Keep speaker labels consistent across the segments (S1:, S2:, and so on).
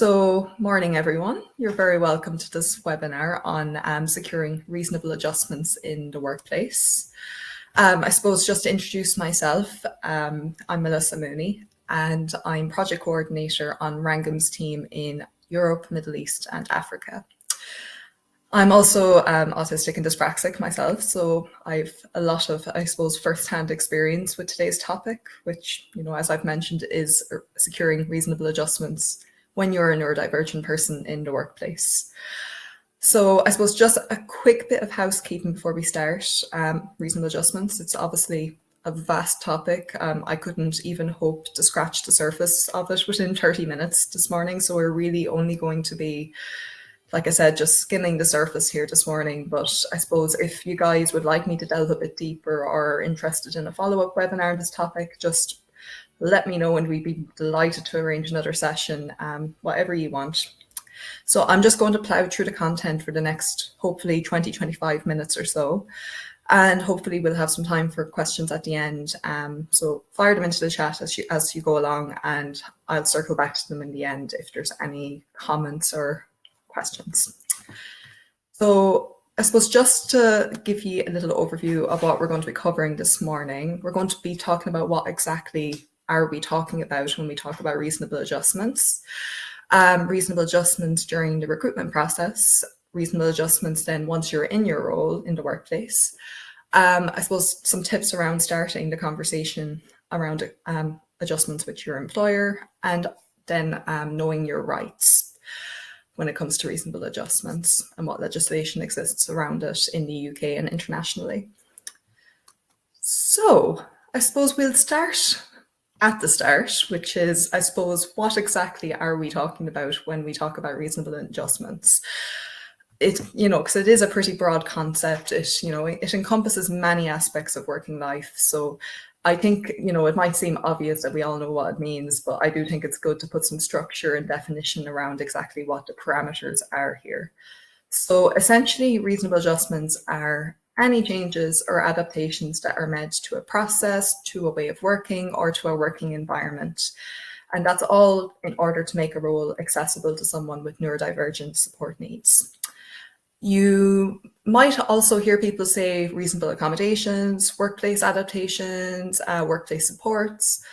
S1: Morning everyone. You're very welcome to this webinar on securing reasonable adjustments in the workplace. I suppose just to introduce myself, I'm Melissa Mooney and I'm project coordinator on Rangam's team in Europe, Middle East and Africa. I'm also autistic and dyspraxic myself, so I've a lot of, I suppose, first-hand experience with today's topic, which, as I've mentioned, is securing reasonable adjustments when you're a neurodivergent person in the workplace. So I suppose just a quick bit of housekeeping before we start. Reasonable adjustments, it's obviously a vast topic. I couldn't even hope to scratch the surface of it within 30 minutes this morning. So we're really only going to be, like I said, just skimming the surface here this morning. But I suppose if you guys would like me to delve a bit deeper or are interested in a follow-up webinar on this topic, just let me know and we'd be delighted to arrange another session, whatever you want. So I'm just going to plow through the content for the next, hopefully 20-25 minutes or so. And hopefully we'll have some time for questions at the end. So fire them into the chat as you go along, and I'll circle back to them in the end if there's any comments or questions. So I suppose just to give you a little overview of what we're going to be covering this morning, we're going to be talking about what exactly are we talking about when we talk about reasonable adjustments. Reasonable adjustments during the recruitment process, reasonable adjustments then once you're in your role in the workplace. I suppose some tips around starting the conversation around adjustments with your employer, and then knowing your rights when it comes to reasonable adjustments and what legislation exists around it in the UK and internationally. So I suppose we'll start at the start, which is, I suppose, what exactly are we talking about when we talk about reasonable adjustments? Because it is a pretty broad concept. It encompasses many aspects of working life. So I think, it might seem obvious that we all know what it means, but I do think it's good to put some structure and definition around exactly what the parameters are here. So essentially, reasonable adjustments are any changes or adaptations that are made to a process, to a way of working, or to a working environment. And that's all in order to make a role accessible to someone with neurodivergent support needs. You might also hear people say reasonable accommodations, workplace adaptations, workplace supports.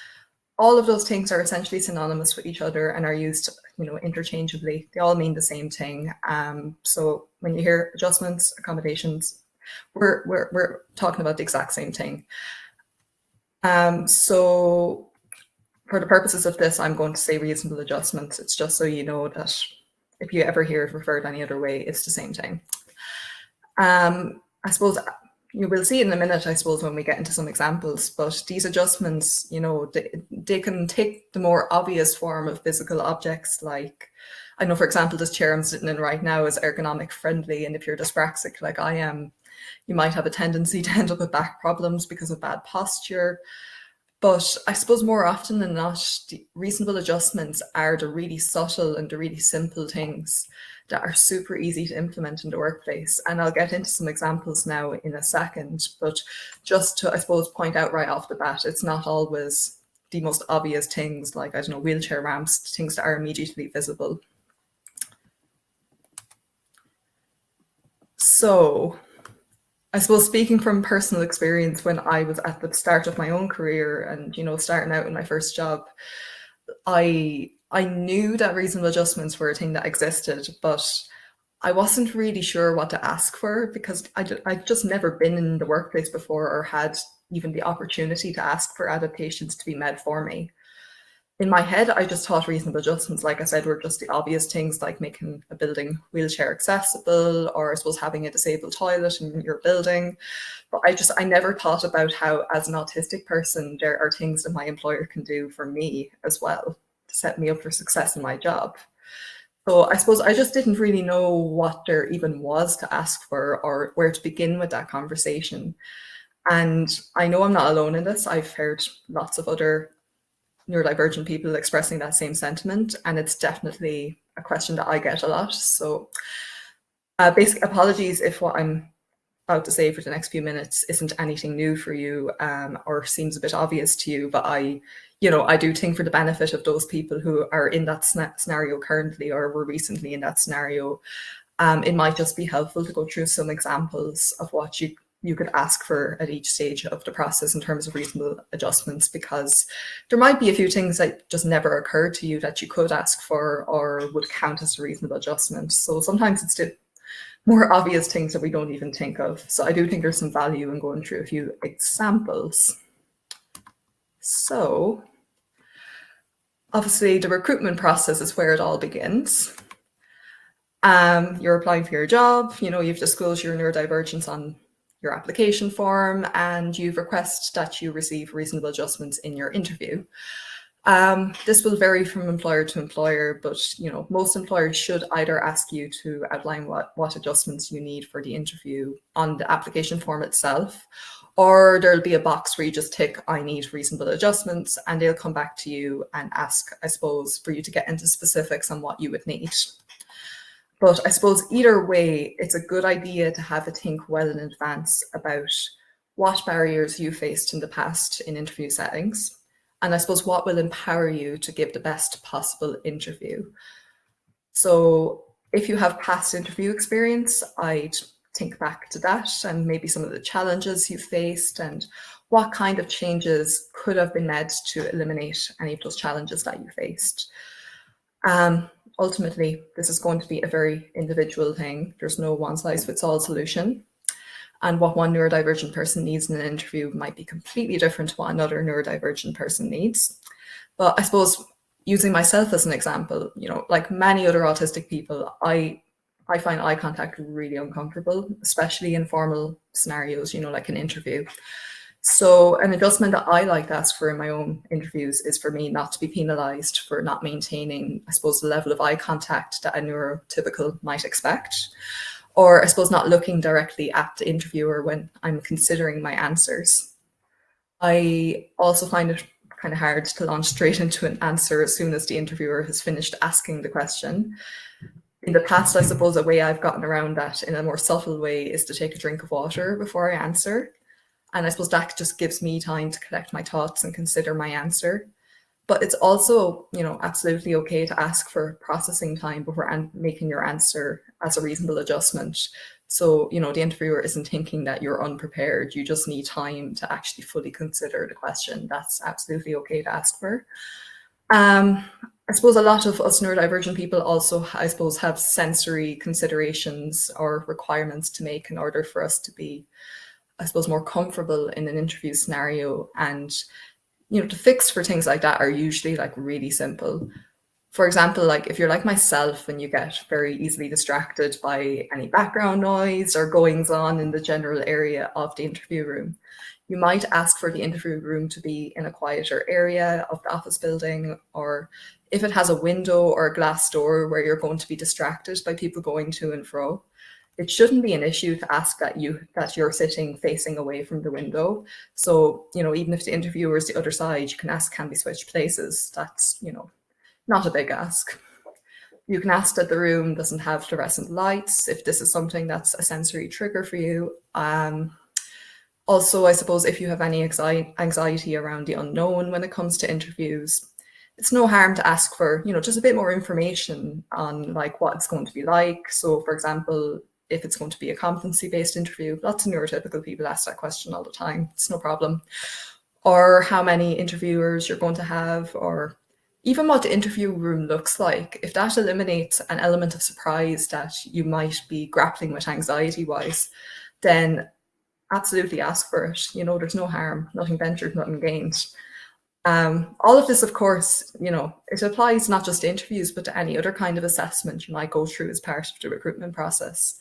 S1: All of those things are essentially synonymous with each other and are used, interchangeably. They all mean the same thing. So when you hear adjustments, accommodations, we're talking about the exact same thing. So for the purposes of this, I'm going to say reasonable adjustments. It's just so you know that if you ever hear it referred any other way, it's the same thing. I suppose you will see in a minute, I suppose, when we get into some examples, but these adjustments, they can take the more obvious form of physical objects. Like, I know, for example, this chair I'm sitting in right now is ergonomic friendly, and if you're dyspraxic like I am, you might have a tendency to end up with back problems because of bad posture. But I suppose more often than not, the reasonable adjustments are the really subtle and the really simple things that are super easy to implement in the workplace. And I'll get into some examples now in a second, but just to, I suppose, point out right off the bat, it's not always the most obvious things like, I don't know, wheelchair ramps, things that are immediately visible. So I suppose, speaking from personal experience, when I was at the start of my own career and, starting out in my first job, I knew that reasonable adjustments were a thing that existed, but I wasn't really sure what to ask for because I'd just never been in the workplace before or had even the opportunity to ask for adaptations to be made for me. In my head, I just thought reasonable adjustments, like I said, were just the obvious things like making a building wheelchair accessible, or I suppose having a disabled toilet in your building. But I never thought about how, as an autistic person, there are things that my employer can do for me as well to set me up for success in my job. So I suppose I just didn't really know what there even was to ask for or where to begin with that conversation. And I know I'm not alone in this. I've heard lots of other neurodivergent people expressing that same sentiment, and it's definitely a question that I get a lot. So basic apologies if what I'm about to say for the next few minutes isn't anything new for you, or seems a bit obvious to you, but I do think for the benefit of those people who are in that scenario currently or were recently in that scenario, it might just be helpful to go through some examples of what you could ask for at each stage of the process in terms of reasonable adjustments, because there might be a few things that just never occurred to you that you could ask for or would count as a reasonable adjustment. So sometimes it's the more obvious things that we don't even think of. So I do think there's some value in going through a few examples. So obviously the recruitment process is where it all begins. You're applying for your job, you've disclosed your neurodivergence on your application form, and you've requested that you receive reasonable adjustments in your interview. This will vary from employer to employer, but most employers should either ask you to outline what adjustments you need for the interview on the application form itself, or there'll be a box where you just tick, I need reasonable adjustments, and they'll come back to you and ask, I suppose, for you to get into specifics on what you would need. But I suppose either way, it's a good idea to have a think well in advance about what barriers you faced in the past in interview settings, and I suppose what will empower you to give the best possible interview. So if you have past interview experience, I'd think back to that and maybe some of the challenges you faced and what kind of changes could have been made to eliminate any of those challenges that you faced. Ultimately, this is going to be a very individual thing. There's no one-size-fits-all solution. And what one neurodivergent person needs in an interview might be completely different to what another neurodivergent person needs. But I suppose using myself as an example, like many other autistic people, I find eye contact really uncomfortable, especially in formal scenarios, like an interview. So an adjustment that I like to ask for in my own interviews is for me not to be penalized for not maintaining, I suppose, the level of eye contact that a neurotypical might expect, or I suppose not looking directly at the interviewer when I'm considering my answers. I also find it kind of hard to launch straight into an answer as soon as the interviewer has finished asking the question. In the past, I suppose a way I've gotten around that in a more subtle way is to take a drink of water before I answer. And I suppose that just gives me time to collect my thoughts and consider my answer. But it's also, absolutely okay to ask for processing time before making your answer as a reasonable adjustment. So, the interviewer isn't thinking that you're unprepared. You just need time to actually fully consider the question. That's absolutely okay to ask for. I suppose a lot of us neurodivergent people also, I suppose, have sensory considerations or requirements to make in order for us to be, I suppose, more comfortable in an interview scenario. And, the fix for things like that are usually really simple. For example, if you're like myself and you get very easily distracted by any background noise or goings on in the general area of the interview room, you might ask for the interview room to be in a quieter area of the office building, or if it has a window or a glass door where you're going to be distracted by people going to and fro, it shouldn't be an issue to ask that you're sitting facing away from the window. So, even if the interviewer is the other side, you can ask, can we switch places? That's, not a big ask. You can ask that the room doesn't have fluorescent lights if this is something that's a sensory trigger for you. Also, I suppose if you have any anxiety around the unknown when it comes to interviews, it's no harm to ask for, just a bit more information on what it's going to be like. So, for example, if it's going to be a competency-based interview, lots of neurotypical people ask that question all the time. It's no problem. Or how many interviewers you're going to have, or even what the interview room looks like. If that eliminates an element of surprise that you might be grappling with anxiety-wise, then absolutely ask for it. There's no harm, nothing ventured, nothing gained. All of this, of course, it applies not just to interviews, but to any other kind of assessment you might go through as part of the recruitment process.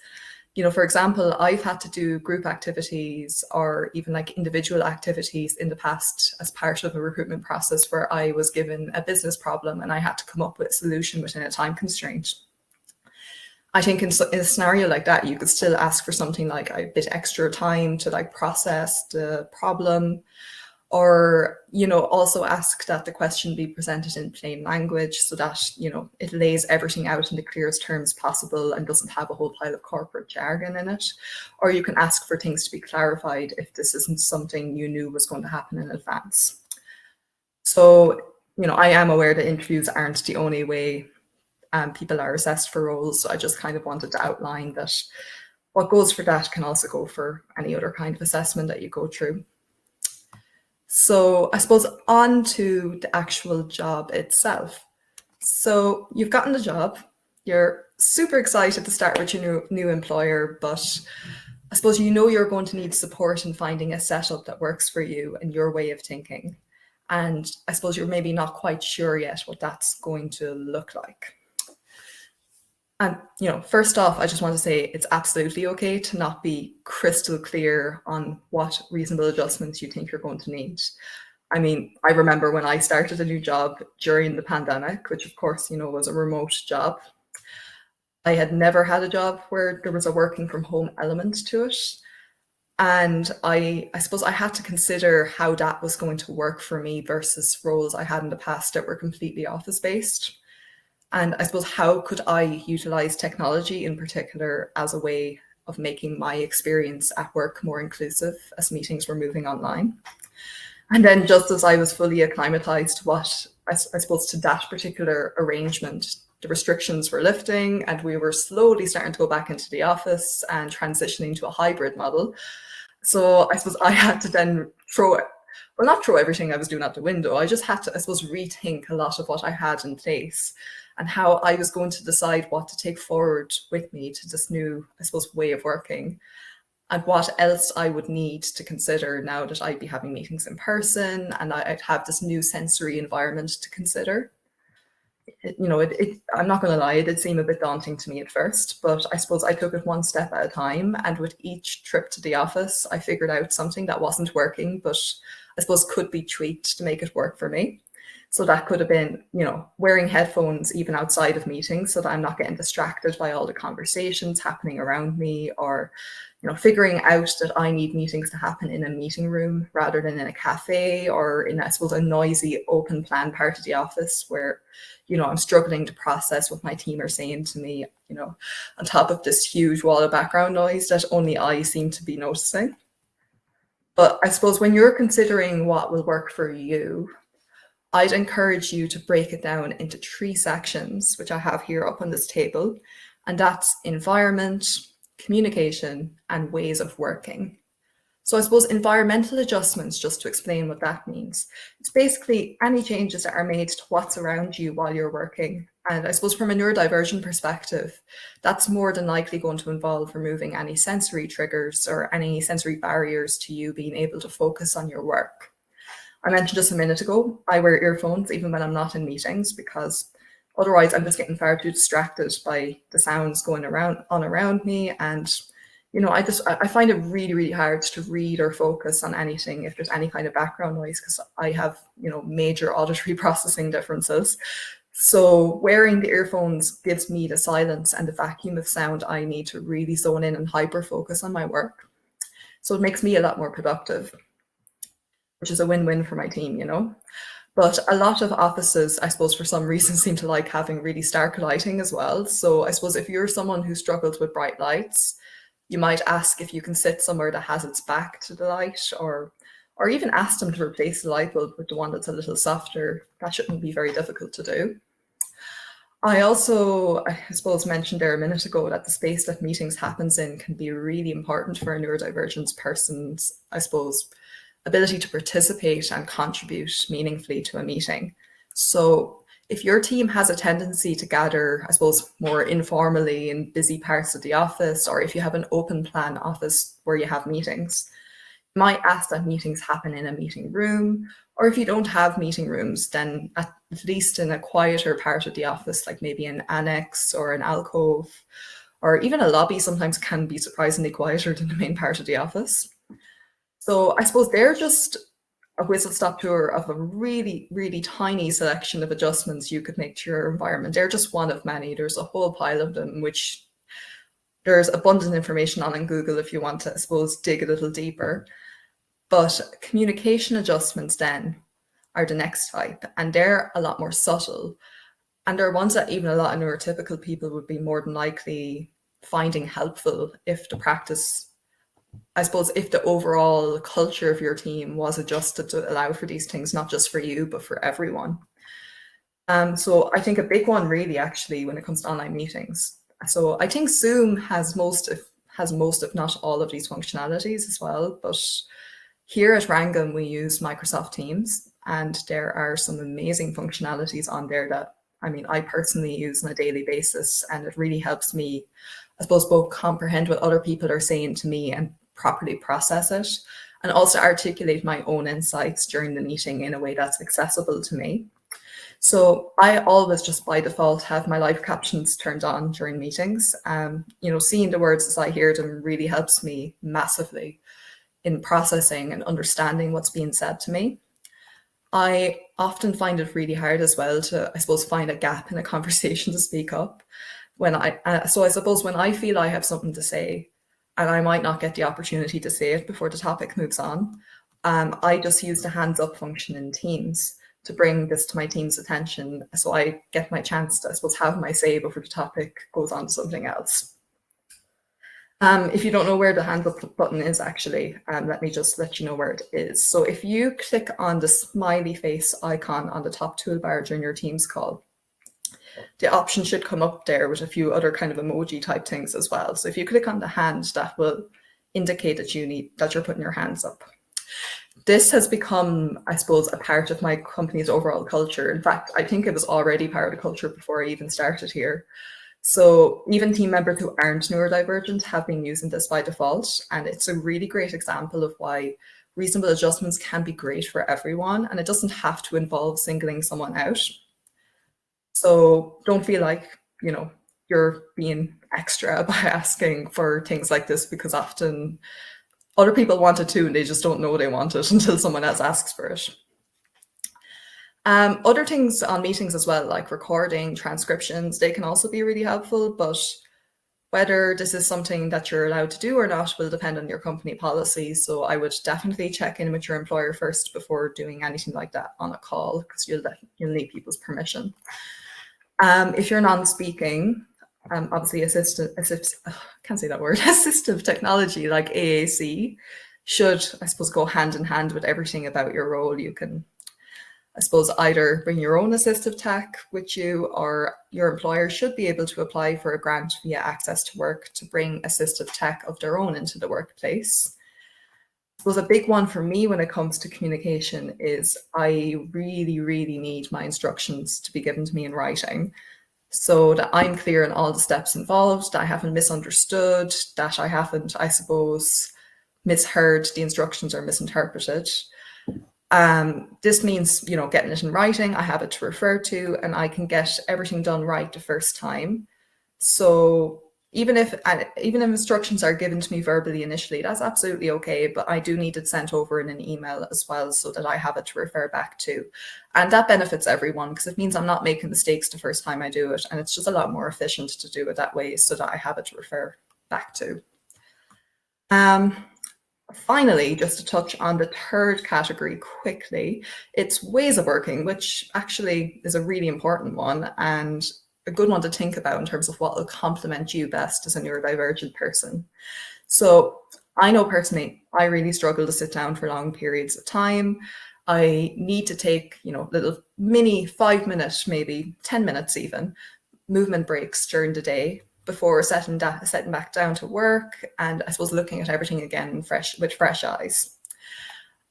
S1: For example, I've had to do group activities or even individual activities in the past as part of a recruitment process where I was given a business problem and I had to come up with a solution within a time constraint. I think in a scenario like that, you could still ask for something like a bit extra time to process the problem, Or, also ask that the question be presented in plain language so that, it lays everything out in the clearest terms possible and doesn't have a whole pile of corporate jargon in it. Or you can ask for things to be clarified if this isn't something you knew was going to happen in advance. So, I am aware that interviews aren't the only way people are assessed for roles. So I just kind of wanted to outline that what goes for that can also go for any other kind of assessment that you go through. So I suppose on to the actual job itself. So you've gotten the job, you're super excited to start with your new employer, but I suppose you're going to need support in finding a setup that works for you and your way of thinking. And I suppose you're maybe not quite sure yet what that's going to look like. And, first off, I just want to say it's absolutely okay to not be crystal clear on what reasonable adjustments you think you're going to need. I mean, I remember when I started a new job during the pandemic, which of course, was a remote job. I had never had a job where there was a working from home element to it. And I suppose I had to consider how that was going to work for me versus roles I had in the past that were completely office based. And I suppose how could I utilize technology in particular as a way of making my experience at work more inclusive as meetings were moving online? And then just as I was fully acclimatized to what I suppose to that particular arrangement, the restrictions were lifting and we were slowly starting to go back into the office and transitioning to a hybrid model. So I suppose I had to then not throw everything I was doing out the window. I just had to, I suppose, rethink a lot of what I had in place and how I was going to decide what to take forward with me to this new, I suppose, way of working, and what else I would need to consider now that I'd be having meetings in person and I'd have this new sensory environment to consider. I'm not going to lie, it did seem a bit daunting to me at first, but I suppose I took it one step at a time. And with each trip to the office, I figured out something that wasn't working, but I suppose could be tweaked to make it work for me. So that could have been, wearing headphones even outside of meetings so that I'm not getting distracted by all the conversations happening around me, or, figuring out that I need meetings to happen in a meeting room rather than in a cafe or in, I suppose, a noisy open plan part of the office where, I'm struggling to process what my team are saying to me, on top of this huge wall of background noise that only I seem to be noticing. But I suppose when you're considering what will work for you, I'd encourage you to break it down into 3 sections, which I have here up on this table, and that's environment, communication, and ways of working. So I suppose environmental adjustments, just to explain what that means, it's basically any changes that are made to what's around you while you're working. And I suppose from a neurodivergent perspective, that's more than likely going to involve removing any sensory triggers or any sensory barriers to you being able to focus on your work. I mentioned just a minute ago, I wear earphones even when I'm not in meetings because otherwise I'm just getting far too distracted by the sounds going around me. And, I find it really, really hard to read or focus on anything if there's any kind of background noise because I have, major auditory processing differences. So wearing the earphones gives me the silence and the vacuum of sound I need to really zone in and hyper focus on my work. So it makes me a lot more productive, which is a win-win for my team, But a lot of offices, I suppose, for some reason seem to like having really stark lighting as well. So I suppose if you're someone who struggles with bright lights, you might ask if you can sit somewhere that has its back to the light, or even ask them to replace the light bulb with the one that's a little softer. That shouldn't be very difficult to do. I also, I suppose, mentioned there a minute ago that the space that meetings happens in can be really important for a neurodivergent person's, I suppose, ability to participate and contribute meaningfully to a meeting. So if your team has a tendency to gather, I suppose, more informally in busy parts of the office, or if you have an open plan office where you have meetings, you might ask that meetings happen in a meeting room, or if you don't have meeting rooms, then at least in a quieter part of the office, like maybe an annex or an alcove, or even a lobby sometimes can be surprisingly quieter than the main part of the office. So I suppose they're just a whistle-stop tour of a really, really tiny selection of adjustments you could make to your environment. They're just one of many. There's a whole pile of them, which there's abundant information on in Google if you want to, I suppose, dig a little deeper. But communication adjustments then are the next type, and they're a lot more subtle. And they're ones that even a lot of neurotypical people would be more than likely finding helpful if the practice, I suppose, if the overall culture of your team was adjusted to allow for these things, not just for you, but for everyone. So I think a big one really actually when it comes to online meetings. So I think Zoom has most, if not all of these functionalities as well. But here at Rangam, we use Microsoft Teams, and there are some amazing functionalities on there that, I mean, I personally use on a daily basis, and it really helps me, I suppose, both comprehend what other people are saying to me and properly process it, and also articulate my own insights during the meeting in a way that's accessible to me. So I always just by default have my live captions turned on during meetings. Seeing the words as I hear them really helps me massively in processing and understanding what's being said to me. I often find it really hard as well to, I suppose, find a gap in a conversation to speak up. So I suppose when I feel I have something to say and I might not get the opportunity to say it before the topic moves on, I just use the hands up function in Teams to bring this to my team's attention, so I get my chance to, I suppose, have my say before the topic goes on to something else. If you don't know where the hands up button is actually, let me just let you know where it is. So if you click on the smiley face icon on the top toolbar during your Teams call, the option should come up there with a few other kind of emoji type things as well. So if you click on the hand, that will indicate that you're putting your hands up. This has become, I suppose, a part of my company's overall culture. In fact, I think it was already part of the culture before I even started here. So even team members who aren't neurodivergent have been using this by default. And it's a really great example of why reasonable adjustments can be great for everyone. And it doesn't have to involve singling someone out. So don't feel like, you're being extra by asking for things like this, because often other people want it too, and they just don't know they want it until someone else asks for it. Other things on meetings as well, like recording, transcriptions, they can also be really helpful, but whether this is something that you're allowed to do or not will depend on your company policy. So I would definitely check in with your employer first before doing anything like that on a call, because you'll need people's permission. If you're non-speaking, obviously can't say that word, assistive technology like AAC should, I suppose, go hand in hand with everything about your role. You can, I suppose, either bring your own assistive tech with you, or your employer should be able to apply for a grant via Access to Work to bring assistive tech of their own into the workplace. I suppose a big one for me when it comes to communication is I really, really need my instructions to be given to me in writing, so that I'm clear on all the steps involved, that I haven't misunderstood, that I haven't, I suppose, misheard the instructions or misinterpreted. This means, getting it in writing, I have it to refer to, and I can get everything done right the first time. So even if instructions are given to me verbally initially, that's absolutely okay, but I do need it sent over in an email as well, so that I have it to refer back to. And that benefits everyone, because it means I'm not making mistakes the first time I do it, and it's just a lot more efficient to do it that way, so that I have it to refer back to. Finally, just to touch on the third category quickly, it's ways of working, which actually is a really important one and a good one to think about in terms of what will complement you best as a neurodivergent person. So I know personally, I really struggle to sit down for long periods of time. I need to take, little mini 5 minute, maybe 10 minutes even, movement breaks during the day before setting back down to work, and I suppose looking at everything again with fresh eyes.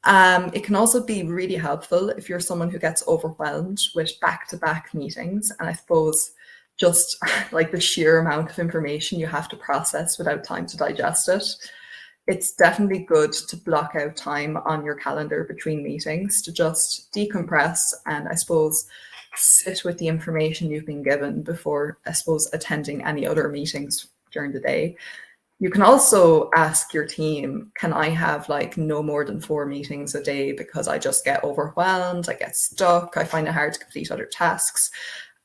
S1: It can also be really helpful if you're someone who gets overwhelmed with back-to-back meetings, and I suppose just like the sheer amount of information you have to process without time to digest it. It's definitely good to block out time on your calendar between meetings to just decompress and, I suppose, sit with the information you've been given before, I suppose, attending any other meetings during the day. You can also ask your team, can I have like no more than 4 meetings a day, because I just get overwhelmed, I get stuck, I find it hard to complete other tasks.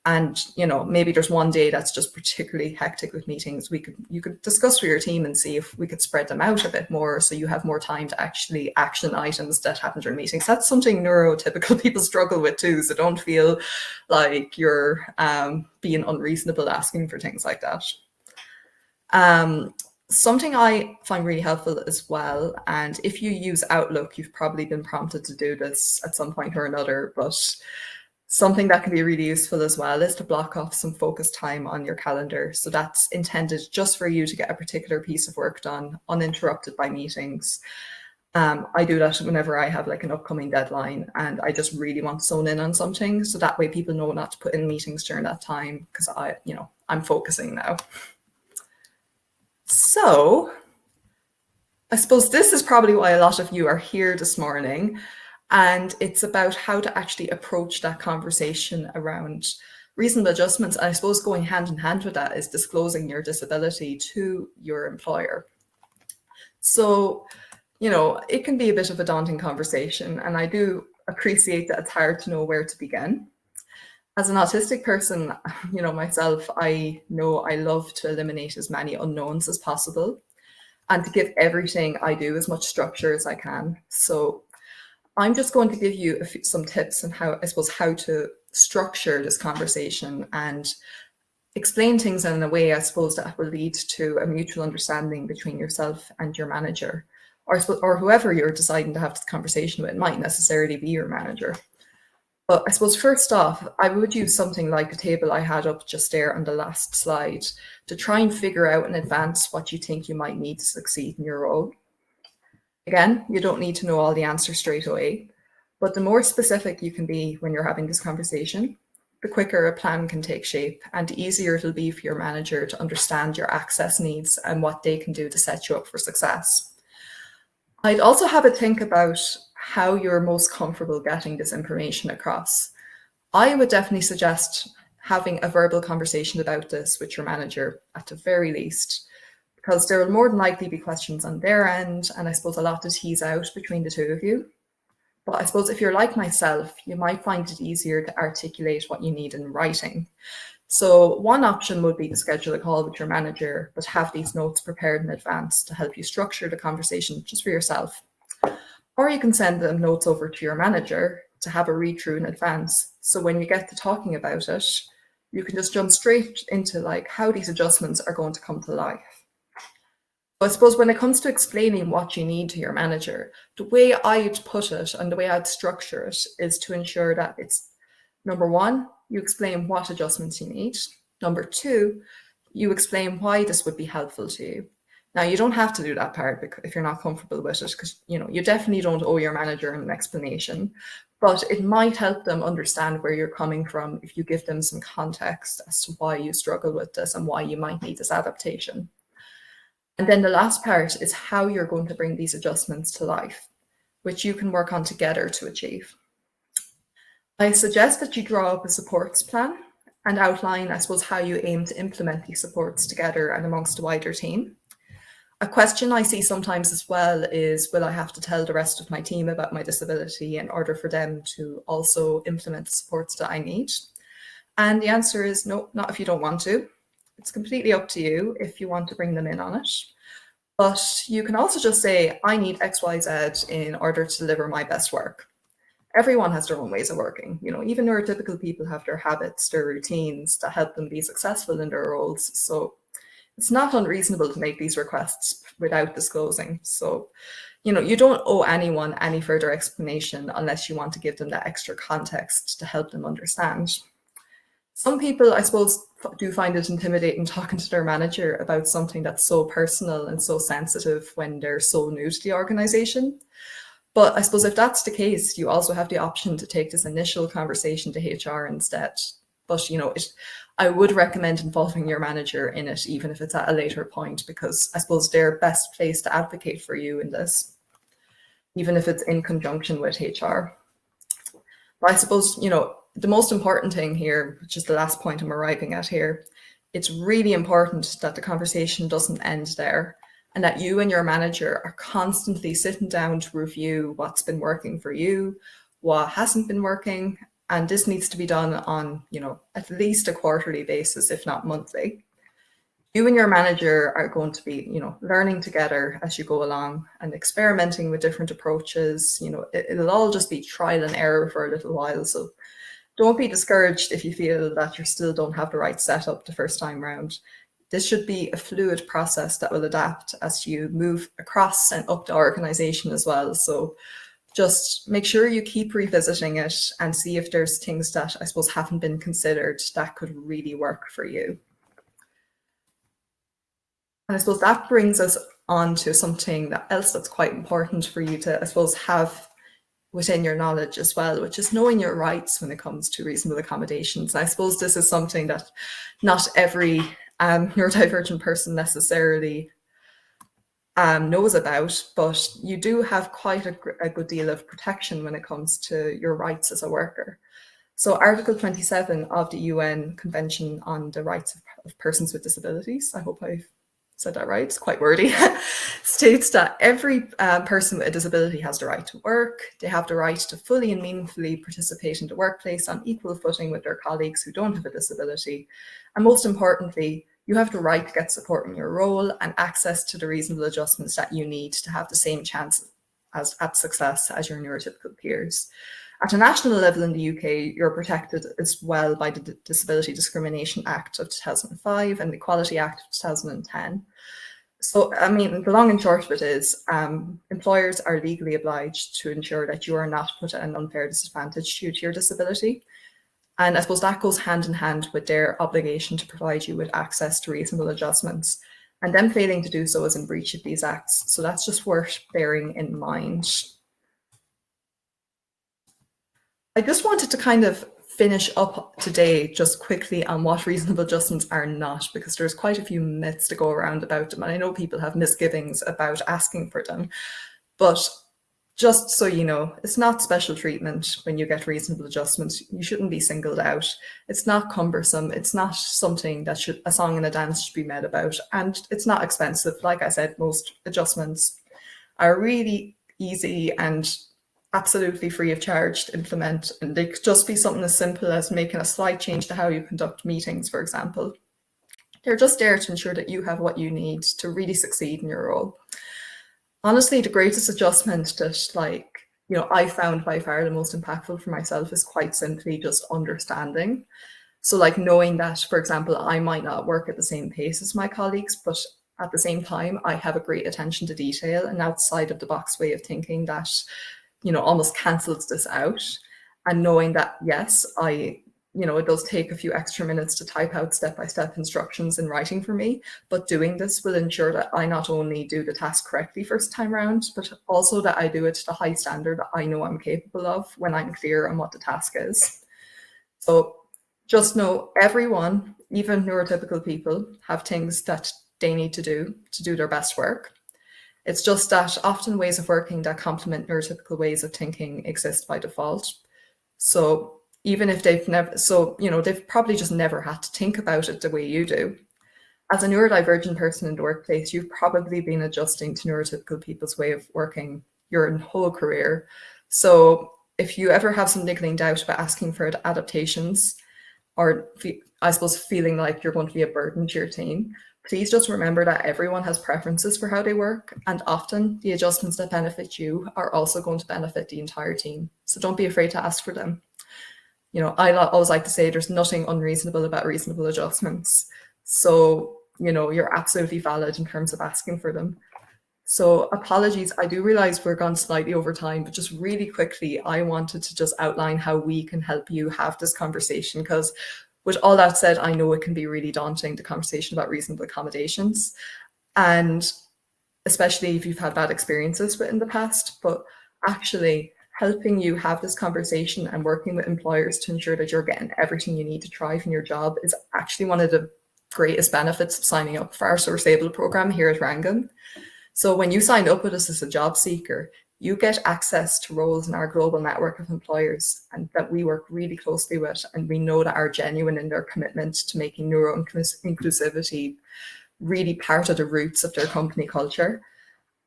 S1: And maybe there's one day that's just particularly hectic with meetings. You could discuss with your team and see if we could spread them out a bit more, so you have more time to actually action items that happen during meetings. That's something neurotypical people struggle with too, so don't feel like you're being unreasonable asking for things like that. Something I find really helpful as well, and if you use Outlook, you've probably been prompted to do this at some point or another, but something that can be really useful as well is to block off some focused time on your calendar. So that's intended just for you to get a particular piece of work done, uninterrupted by meetings. I do that whenever I have like an upcoming deadline and I just really want to zone in on something. So that way people know not to put in meetings during that time, because I'm focusing now. So I suppose this is probably why a lot of you are here this morning. And it's about how to actually approach that conversation around reasonable adjustments. And I suppose going hand in hand with that is disclosing your disability to your employer. So, it can be a bit of a daunting conversation, and I do appreciate that it's hard to know where to begin. As an autistic person, myself, I know I love to eliminate as many unknowns as possible and to give everything I do as much structure as I can. So I'm just going to give you some tips on how to structure this conversation and explain things in a way, I suppose, that will lead to a mutual understanding between yourself and your manager, or whoever you're deciding to have this conversation with. It might necessarily be your manager. But I suppose first off, I would use something like the table I had up just there on the last slide to try and figure out in advance what you think you might need to succeed in your role. Again, you don't need to know all the answers straight away, but the more specific you can be when you're having this conversation, the quicker a plan can take shape and the easier it'll be for your manager to understand your access needs and what they can do to set you up for success. I'd also have a think about how you're most comfortable getting this information across. I would definitely suggest having a verbal conversation about this with your manager at the very least, because there will more than likely be questions on their end, and I suppose a lot to tease out between the two of you. But I suppose if you're like myself, you might find it easier to articulate what you need in writing. So one option would be to schedule a call with your manager, but have these notes prepared in advance to help you structure the conversation just for yourself. Or you can send the notes over to your manager to have a read through in advance. So when you get to talking about it, you can just jump straight into like how these adjustments are going to come to life. I suppose when it comes to explaining what you need to your manager, the way I'd put it and the way I'd structure it is to ensure that it's, number one, you explain what adjustments you need. Number two, you explain why this would be helpful to you. Now, you don't have to do that part if you're not comfortable with it, because you definitely don't owe your manager an explanation, but it might help them understand where you're coming from if you give them some context as to why you struggle with this and why you might need this adaptation. And then the last part is how you're going to bring these adjustments to life, which you can work on together to achieve. I suggest that you draw up a supports plan and outline, I suppose, how you aim to implement these supports together and amongst a wider team. A question I see sometimes as well is, will I have to tell the rest of my team about my disability in order for them to also implement the supports that I need? And the answer is no, not if you don't want to. It's completely up to you if you want to bring them in on it. But you can also just say, I need X, Y, Z in order to deliver my best work. Everyone has their own ways of working. Even neurotypical people have their habits, their routines that help them be successful in their roles. So it's not unreasonable to make these requests without disclosing. So, you don't owe anyone any further explanation unless you want to give them that extra context to help them understand. Some people, I suppose, do find it intimidating talking to their manager about something that's so personal and so sensitive when they're so new to the organization. But I suppose if that's the case, you also have the option to take this initial conversation to HR instead. But, I would recommend involving your manager in it, even if it's at a later point, because I suppose they're best placed to advocate for you in this, even if it's in conjunction with HR. But I suppose, the most important thing here, which is the last point I'm arriving at here, it's really important that the conversation doesn't end there and that you and your manager are constantly sitting down to review what's been working for you, what hasn't been working, And this needs to be done on, at least a quarterly basis, if not monthly. You and your manager are going to be, learning together as you go along and experimenting with different approaches. It'll all just be trial and error for a little while. So don't be discouraged if you feel that you still don't have the right setup the first time round. This should be a fluid process that will adapt as you move across and up the organization as well. So just make sure you keep revisiting it and see if there's things that I suppose haven't been considered that could really work for you. And I suppose that brings us on to something else that's quite important for you to, I suppose, have within your knowledge as well, which is knowing your rights when it comes to reasonable accommodations. And I suppose this is something that not every neurodivergent person necessarily knows about, but you do have quite a good deal of protection when it comes to your rights as a worker. So Article 27 of the UN Convention on the Rights of Persons with Disabilities, I hope I've said that right, it's quite wordy, states that every person with a disability has the right to work. They have the right to fully and meaningfully participate in the workplace on equal footing with their colleagues who don't have a disability. And most importantly, you have the right to get support in your role and access to the reasonable adjustments that you need to have the same chance at success as your neurotypical peers. At a national level in the UK, you're protected as well by the Disability Discrimination Act of 2005 and the Equality Act of 2010. So, I mean, the long and short of it is employers are legally obliged to ensure that you are not put at an unfair disadvantage due to your disability. And I suppose that goes hand in hand with their obligation to provide you with access to reasonable adjustments. And them failing to do so is in breach of these acts. So that's just worth bearing in mind. I just wanted to kind of finish up today just quickly on what reasonable adjustments are not, because there's quite a few myths to go around about them. And I know people have misgivings about asking for them, but just so you know, it's not special treatment when you get reasonable adjustments. You shouldn't be singled out. It's not cumbersome. It's not something that a song and a dance should be made about. And it's not expensive. Like I said, most adjustments are really easy and absolutely free of charge to implement. And they could just be something as simple as making a slight change to how you conduct meetings, for example. They're just there to ensure that you have what you need to really succeed in your role. Honestly, the greatest adjustment that I found by far the most impactful for myself is quite simply just understanding. So knowing that, for example, I might not work at the same pace as my colleagues, but at the same time, I have a great attention to detail and outside of the box way of thinking that almost cancels this out. And knowing that, yes, it does take a few extra minutes to type out step-by-step instructions in writing for me, but doing this will ensure that I not only do the task correctly first time round, but also that I do it to the high standard that I know I'm capable of when I'm clear on what the task is. So just know everyone, even neurotypical people, have things that they need to do their best work. It's just that often ways of working that complement neurotypical ways of thinking exist by default. So even if they've probably just never had to think about it the way you do. As a neurodivergent person in the workplace, you've probably been adjusting to neurotypical people's way of working your whole career. So if you ever have some niggling doubt about asking for adaptations, or I suppose feeling like you're going to be a burden to your team, please just remember that everyone has preferences for how they work, and often the adjustments that benefit you are also going to benefit the entire team. So don't be afraid to ask for them. I always like to say there's nothing unreasonable about reasonable adjustments. So, you're absolutely valid in terms of asking for them. So apologies, I do realize we're gone slightly over time, but just really quickly, I wanted to just outline how we can help you have this conversation, because with all that said, I know it can be really daunting, the conversation about reasonable accommodations, and especially if you've had bad experiences with in the past, but actually helping you have this conversation and working with employers to ensure that you're getting everything you need to thrive in your job is actually one of the greatest benefits of signing up for our Source Able program here at Rangan. So when you sign up with us as a job seeker, you get access to roles in our global network of employers and that we work really closely with, and we know that are genuine in their commitment to making neuro inclusivity really part of the roots of their company culture.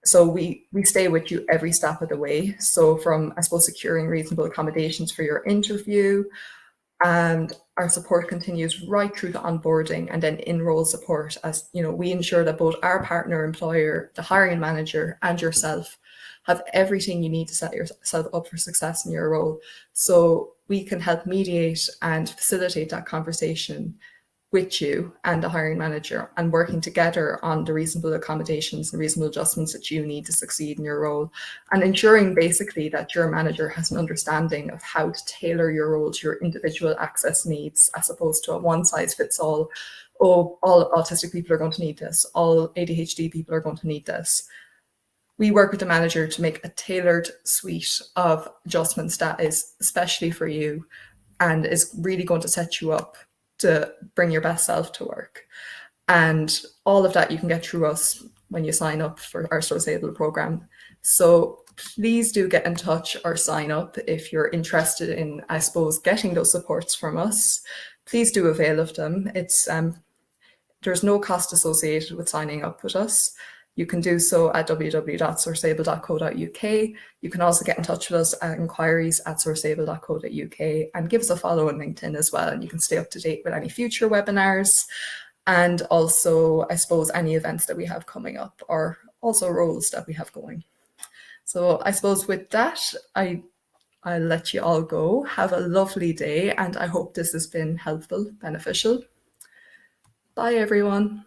S1: So we stay with you every step of the way. So from, I suppose, securing reasonable accommodations for your interview, and our support continues right through the onboarding and then in-role support. As you know, we ensure that both our partner employer, the hiring manager, and yourself have everything you need to set yourself up for success in your role. So we can help mediate and facilitate that conversation with you and the hiring manager, and working together on the reasonable accommodations and reasonable adjustments that you need to succeed in your role, and ensuring basically that your manager has an understanding of how to tailor your role to your individual access needs, as opposed to a one size fits all. Oh, all autistic people are going to need this, all ADHD people are going to need this. We work with the manager to make a tailored suite of adjustments that is especially for you and is really going to set you up to bring your best self to work. And all of that you can get through us when you sign up for our SourceAble program. So please do get in touch or sign up if you're interested in, I suppose, getting those supports from us. Please do avail of them. It's there's no cost associated with signing up with us. You can do so at www.sourceable.co.uk. You can also get in touch with us at inquiries@sourceable.co.uk, and give us a follow on LinkedIn as well. And you can stay up to date with any future webinars, and also, I suppose, any events that we have coming up, or also roles that we have going. So I suppose with that, I'll let you all go. Have a lovely day, and I hope this has been helpful, beneficial. Bye, everyone.